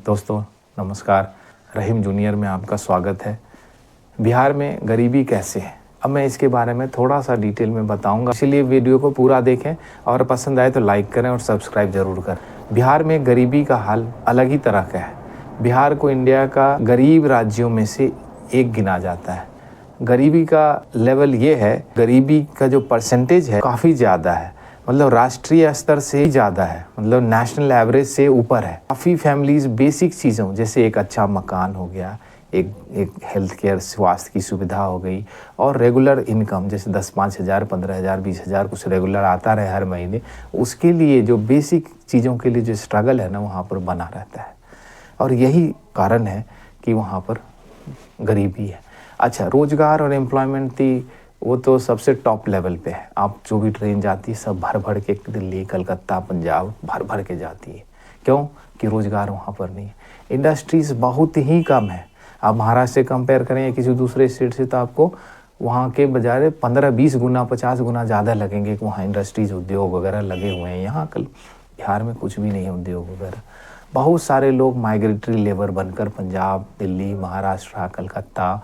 दोस्तों नमस्कार, रहीम जूनियर में आपका स्वागत है। बिहार में गरीबी कैसे है, अब मैं इसके बारे में थोड़ा सा डिटेल में बताऊंगा, इसलिए वीडियो को पूरा देखें और पसंद आए तो लाइक करें और सब्सक्राइब ज़रूर करें। बिहार में गरीबी का हाल अलग ही तरह का है। बिहार को इंडिया का गरीब राज्यों में से एक गिना जाता है। गरीबी का लेवल ये है, गरीबी का जो परसेंटेज है काफ़ी ज़्यादा है, मतलब राष्ट्रीय स्तर से ही ज़्यादा है, मतलब नेशनल एवरेज से ऊपर है। काफ़ी फैमिलीज़ बेसिक चीज़ों जैसे एक अच्छा मकान हो गया, एक हेल्थ केयर स्वास्थ्य की सुविधा हो गई और रेगुलर इनकम जैसे 10-5 हज़ार 15 हज़ार 20 हज़ार कुछ रेगुलर आता रहे हर महीने, उसके लिए जो बेसिक चीज़ों के लिए जो स्ट्रगल है ना वहाँ पर बना रहता है और यही कारण है कि वहाँ पर गरीबी है। अच्छा, रोज़गार और एम्प्लॉयमेंट थी वो तो सबसे टॉप लेवल पे है। आप जो भी ट्रेन जाती है सब भर भर के दिल्ली, कलकत्ता, पंजाब भर भर के जाती है। क्यों? कि रोज़गार वहाँ पर नहीं है। इंडस्ट्रीज़ बहुत ही कम है। आप महाराष्ट्र से कंपेयर करें या किसी दूसरे स्टेट से तो आपको वहाँ के बजाय 15-20 गुना 50 गुना ज़्यादा लगेंगे कि वहाँ इंडस्ट्रीज़ उद्योग वगैरह लगे हुए हैं। यहाँ कल बिहार में कुछ भी नहीं है उद्योग वगैरह। बहुत सारे लोग माइग्रेटरी लेबर बनकर पंजाब, दिल्ली, महाराष्ट्र, कलकत्ता,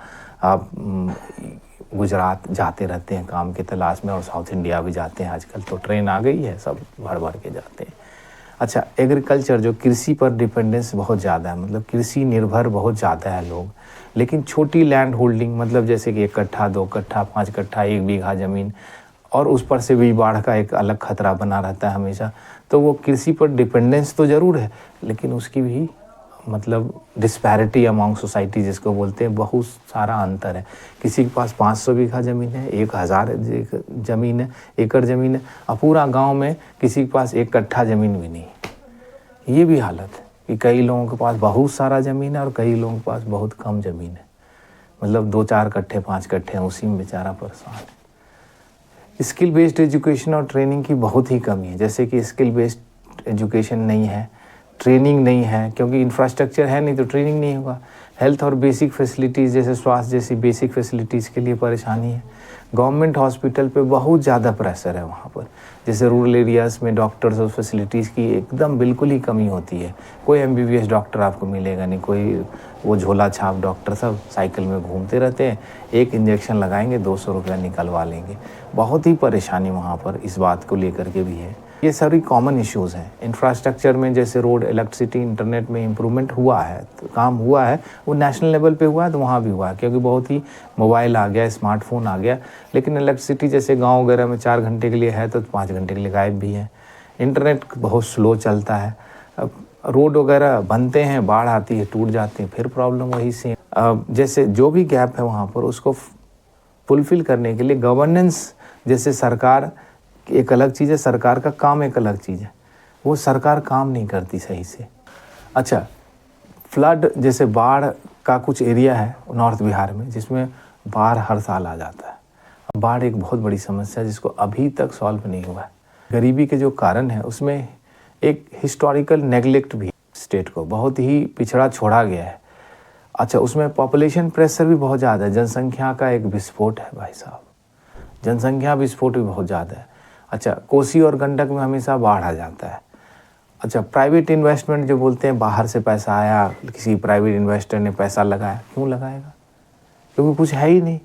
गुजरात जाते रहते हैं काम की तलाश में और साउथ इंडिया भी जाते हैं। आजकल तो ट्रेन आ गई है, सब भर भर के जाते हैं। अच्छा, एग्रीकल्चर जो कृषि पर डिपेंडेंस बहुत ज़्यादा है, मतलब कृषि निर्भर बहुत ज़्यादा है लोग। लेकिन छोटी लैंड होल्डिंग, मतलब जैसे कि 1 कट्ठा 2 कट्ठा 5 कट्ठा 1 बीघा ज़मीन और उस पर से भी बाढ़ का एक अलग खतरा बना रहता है हमेशा, तो वो कृषि पर डिपेंडेंस तो ज़रूर है लेकिन उसकी भी मतलब डिस्पैरिटी अमॉन्ग सोसाइटी जिसको बोलते हैं, बहुत सारा अंतर है। किसी के पास 500 बीघा ज़मीन है, 1000 ज़मीन है, एकड़ ज़मीन है और पूरा गांव में किसी के पास 1 कट्ठा ज़मीन भी नहीं। ये भी हालत है कि कई लोगों के पास बहुत सारा ज़मीन है और कई लोगों के पास बहुत कम ज़मीन है, मतलब 2-4 कट्ठे 5 कट्ठे हैं, उसी में बेचारा परेशान है। स्किल बेस्ड एजुकेशन और ट्रेनिंग की बहुत ही कमी है, जैसे कि स्किल बेस्ड एजुकेशन नहीं है, ट्रेनिंग नहीं है, क्योंकि इंफ्रास्ट्रक्चर है नहीं तो ट्रेनिंग नहीं होगा। हेल्थ और बेसिक फैसिलिटीज़ जैसे स्वास्थ्य जैसी बेसिक फैसिलिटीज़ के लिए परेशानी है। गवर्नमेंट हॉस्पिटल पे बहुत ज़्यादा प्रेशर है वहाँ पर, जैसे रूरल एरियाज़ में डॉक्टर्स और फैसिलिटीज़ की एकदम बिल्कुल ही कमी होती है। कोई MBBS डॉक्टर आपको मिलेगा नहीं, कोई वो झोला छाप डॉक्टर सब साइकिल में घूमते रहते हैं, एक इंजेक्शन लगाएंगे 200 रुपया निकलवा लेंगे। बहुत ही परेशानी वहाँ पर इस बात को लेकर के भी है। ये सारी कॉमन इश्यूज़ हैं। इंफ्रास्ट्रक्चर में जैसे रोड, इलेक्ट्रिसिटी, इंटरनेट में इम्प्रूवमेंट हुआ है, तो काम हुआ है, वो नेशनल लेवल पे हुआ है तो वहाँ भी हुआ है, क्योंकि बहुत ही मोबाइल आ गया, स्मार्टफोन आ गया। लेकिन इलेक्ट्रिसिटी जैसे गांव वगैरह में 4 घंटे के लिए है तो 5 घंटे के लिए गायब भी है। इंटरनेट बहुत स्लो चलता है। अब रोड वगैरह बनते हैं, बाढ़ आती है, टूट जाते हैं, फिर प्रॉब्लम वही से। जैसे जो भी गैप है वहाँ पर उसको फुलफ़िल करने के लिए गवर्नेंस, जैसे सरकार एक अलग चीज़ है, सरकार का काम एक अलग चीज़ है, वो सरकार काम नहीं करती सही से। अच्छा, फ्लड जैसे बाढ़ का कुछ एरिया है नॉर्थ बिहार में जिसमें बाढ़ हर साल आ जाता है। बाढ़ एक बहुत बड़ी समस्या है जिसको अभी तक सॉल्व नहीं हुआ है। गरीबी के जो कारण है उसमें एक हिस्टोरिकल नेगलेक्ट भी, स्टेट को बहुत ही पिछड़ा छोड़ा गया है। अच्छा, उसमें पॉपुलेशन प्रेशर भी बहुत ज़्यादा है, जनसंख्या का एक विस्फोट है भाई साहब, जनसंख्या विस्फोट भी बहुत ज़्यादा है। अच्छा, कोसी और गंडक में हमेशा बाढ़ आ जाता है। अच्छा, प्राइवेट इन्वेस्टमेंट जो बोलते हैं, बाहर से पैसा आया, किसी प्राइवेट इन्वेस्टर ने पैसा लगाया, क्यों लगाएगा? क्योंकि कुछ है ही नहीं।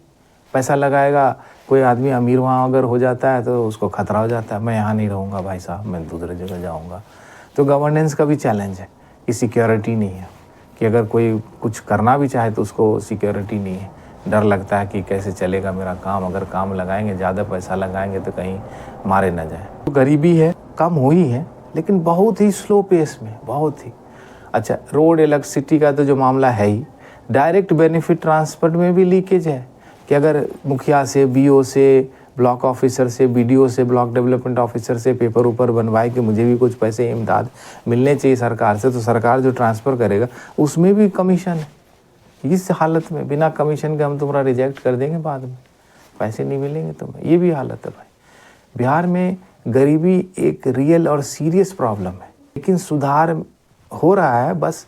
पैसा लगाएगा, कोई आदमी अमीर वहाँ अगर हो जाता है तो उसको खतरा हो जाता है, मैं यहाँ नहीं रहूँगा भाई साहब, मैं दूसरे जगह जाऊँगा। तो गवर्नेंस का भी चैलेंज है कि सिक्योरिटी नहीं है, कि अगर कोई कुछ करना भी चाहे तो उसको सिक्योरिटी नहीं है। डर लगता है कि कैसे चलेगा मेरा काम, अगर काम लगाएंगे, ज़्यादा पैसा लगाएंगे तो कहीं मारे ना जाए। तो गरीबी है, कम हुई है लेकिन बहुत ही स्लो पेस में, बहुत ही। अच्छा, रोड, इलेक्ट्रिसिटी का तो जो मामला है ही, डायरेक्ट बेनिफिट ट्रांसफर में भी लीकेज है कि अगर मुखिया से, BO से, ब्लॉक ऑफिसर से, BDO से, ब्लॉक डेवलपमेंट ऑफिसर से पेपर ऊपर बनवाए कि मुझे भी कुछ पैसे इमदाद मिलने चाहिए सरकार से, तो सरकार जो ट्रांसफ़र करेगा उसमें भी कमीशन है। इस हालत में बिना कमीशन के हम तुम्हारा रिजेक्ट कर देंगे, बाद में पैसे नहीं मिलेंगे तुम्हें, ये भी हालत है भाई। बिहार में गरीबी एक रियल और सीरियस प्रॉब्लम है, लेकिन सुधार हो रहा है, बस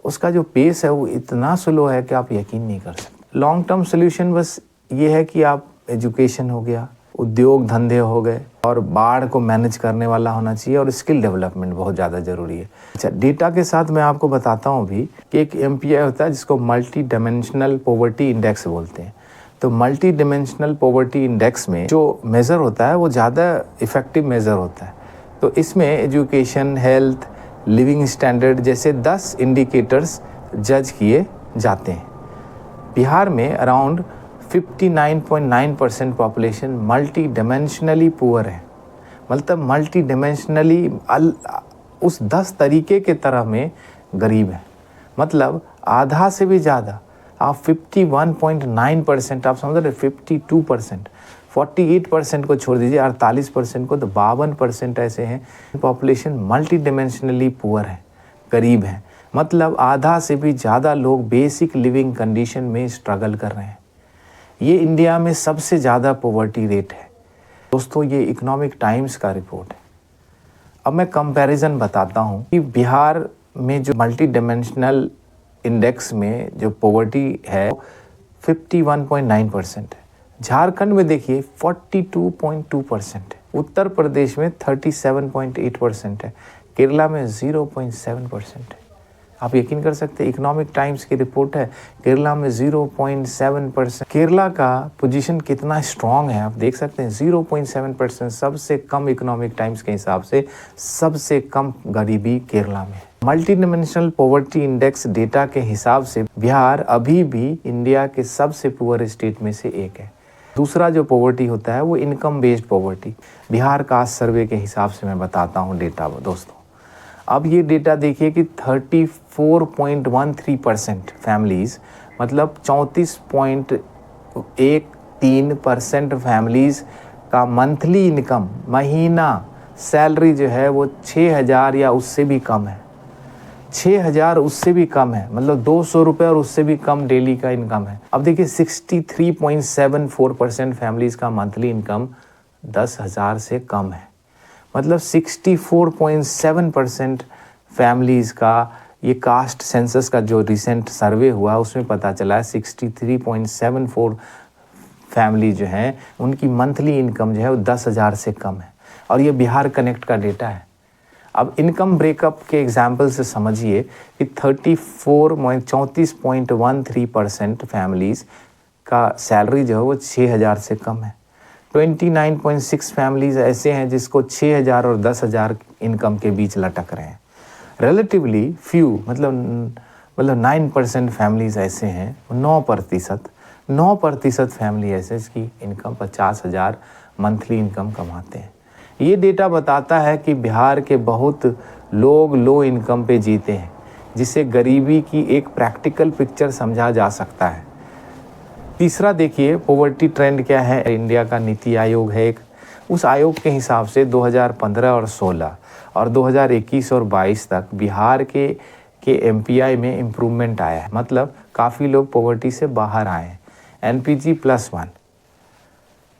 उसका जो पेस है वो इतना स्लो है कि आप यकीन नहीं कर सकते। लॉन्ग टर्म सोल्यूशन बस ये है कि आप एजुकेशन हो गया, उद्योग धंधे हो गए, और बाढ़ को मैनेज करने वाला होना चाहिए, और स्किल डेवलपमेंट बहुत ज़्यादा ज़रूरी है। अच्छा, डेटा के साथ मैं आपको बताता हूँ भी कि एक MPI होता है जिसको मल्टी डायमेंशनल पॉवर्टी इंडेक्स बोलते हैं। तो मल्टी डायमेंशनल पॉवर्टी इंडेक्स में जो मेज़र होता है वो ज़्यादा इफ़ेक्टिव मेज़र होता है। तो इसमें एजुकेशन, हेल्थ, लिविंग स्टैंडर्ड जैसे 10 इंडिकेटर्स जज किए जाते हैं। बिहार में around 59.9% population multi dimensionally poor है, मतलब मल्टी डायमेंशनली उस 10 तरीके के तरह में गरीब है। मतलब आधा से भी ज़्यादा, आप 51.9%, आप समझ रहे, 52%, 48% को छोड़ दीजिए, 48% को, तो 52% ऐसे हैं पॉपुलेशन मल्टी डायमेंशनली पुअर है, गरीब है। मतलब आधा से भी ज़्यादा लोग बेसिक लिविंग कंडीशन में स्ट्रगल कर रहे हैं। ये इंडिया में सबसे ज़्यादा पॉवर्टी रेट है दोस्तों। ये इकोनॉमिक टाइम्स का रिपोर्ट है। अब मैं कंपैरिजन बताता हूँ कि बिहार में जो मल्टी डायमेंशनल इंडेक्स में जो पॉवर्टी है 51.9% है। झारखंड में देखिए 42.2% है। उत्तर प्रदेश में 37.8% है। केरला में 0.7% है। आप यकीन कर सकते हैं, इकोनॉमिक टाइम्स की रिपोर्ट है, केरला में 0.7%। केरला का पोजीशन कितना स्ट्रांग है आप देख सकते हैं, 0.7%, सबसे कम इकोनॉमिक टाइम्स के हिसाब से सबसे कम गरीबी केरला में। Multi dimensional poverty index data के हिसाब से बिहार अभी भी इंडिया के सबसे पुअर स्टेट में से एक है। दूसरा जो पॉवर्टी होता है वो income based poverty. Bihar cast सर्वे के हिसाब से मैं बताता हूँ डेटा दोस्तों। अब ये डेटा देखिए कि 34.13% फैमिलीज़, मतलब 34.13% फैमिलीज़ का मंथली इनकम, महीना सैलरी जो है वो 6,000 या उससे भी कम है। 6,000 उससे भी कम है, मतलब 200 रुपये और उससे भी कम डेली का इनकम है। अब देखिए 63.74% फैमिलीज़ का मंथली इनकम 10,000 से कम है। मतलब 64.7% फैमिलीज़ का, ये कास्ट सेंसस का जो रिसेंट सर्वे हुआ उसमें पता चला है 63.74 फैमिली जो हैं उनकी मंथली इनकम जो है वो 10,000 से कम है। और ये बिहार कनेक्ट का डेटा है। अब इनकम ब्रेकअप के एग्जाम्पल से समझिए कि 34.13% फैमिलीज़ का सैलरी जो है वो 6,000 से कम है। 29.6 फैमिलीज़ ऐसे हैं जिसको 6,000 और 10,000 इनकम के बीच लटक रहे हैं। रिलेटिवली फ्यू, मतलब 9% फैमिलीज़ ऐसे हैं, 9% फैमिली ऐसे जिसकी इनकम 50,000 मंथली इनकम कमाते हैं। ये डेटा बताता है कि बिहार के बहुत लोग लो इनकम पे जीते हैं, जिससे गरीबी की एक प्रैक्टिकल पिक्चर समझा जा सकता है। तीसरा देखिए पॉवर्टी ट्रेंड क्या है। इंडिया का नीति आयोग है एक, उस आयोग के हिसाब से 2015 और 16 और 2021 और 22 तक बिहार के MPI में इम्प्रूवमेंट आया है। मतलब काफ़ी लोग पॉवर्टी से बाहर आए हैं। NPG +1।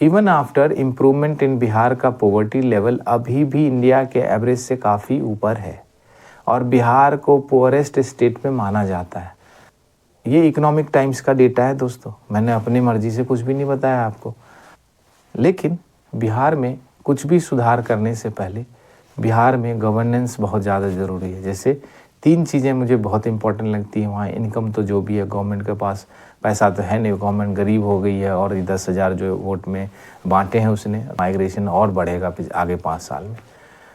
Even after improvement in Bihar का पॉवर्टी लेवल अभी भी इंडिया के एवरेज से काफ़ी ऊपर है और बिहार को पुअरेस्ट स्टेट में माना जाता है। ये इकोनॉमिक टाइम्स का डेटा है दोस्तों, मैंने अपनी मर्जी से कुछ भी नहीं बताया आपको। लेकिन बिहार में कुछ भी सुधार करने से पहले बिहार में गवर्नेंस बहुत ज़्यादा ज़रूरी है। जैसे 3 चीज़ें मुझे बहुत इंपॉर्टेंट लगती हैं वहाँ। इनकम तो जो भी है, गवर्नमेंट के पास पैसा तो है नहीं, गवर्नमेंट गरीब हो गई है और 10,000 जो वोट में बांटे हैं उसने, माइग्रेशन और बढ़ेगा आगे 5 साल में।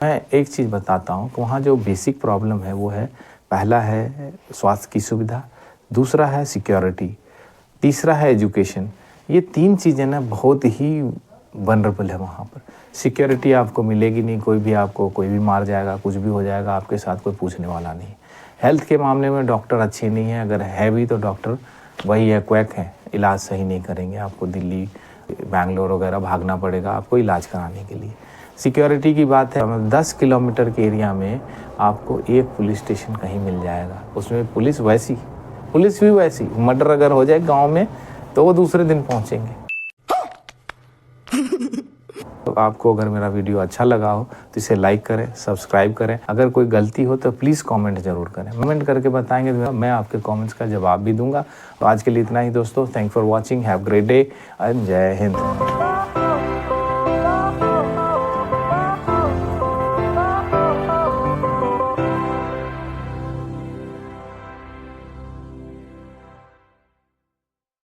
मैं एक चीज़ बताता हूँ कि वहाँ जो बेसिक प्रॉब्लम है वो है, पहला है स्वास्थ्य की सुविधा, दूसरा है सिक्योरिटी, तीसरा है एजुकेशन। ये 3 चीज़ें ना बहुत ही वनरेबल है वहाँ पर। सिक्योरिटी आपको मिलेगी नहीं, कोई भी मार जाएगा, कुछ भी हो जाएगा, आपके साथ कोई पूछने वाला नहीं। हेल्थ के मामले में डॉक्टर अच्छे नहीं हैं, अगर है भी तो डॉक्टर वही है, क्वैक है, इलाज सही नहीं करेंगे। आपको दिल्ली, बैंगलोर वगैरह भागना पड़ेगा आपको इलाज कराने के लिए। सिक्योरिटी की बात है, 10 किलोमीटर के एरिया में आपको एक पुलिस स्टेशन कहीं मिल जाएगा, उसमें पुलिस भी वैसी। मर्डर अगर हो जाए गांव में तो वो दूसरे दिन पहुंचेंगे। तो आपको अगर मेरा वीडियो अच्छा लगा हो तो इसे लाइक करें, सब्सक्राइब करें। अगर कोई गलती हो तो प्लीज़ कमेंट ज़रूर करें। कमेंट करके बताएंगे तो मैं आपके कमेंट्स का जवाब भी दूंगा। तो आज के लिए इतना ही दोस्तों। Thank for watching, have great day and जय हिंद।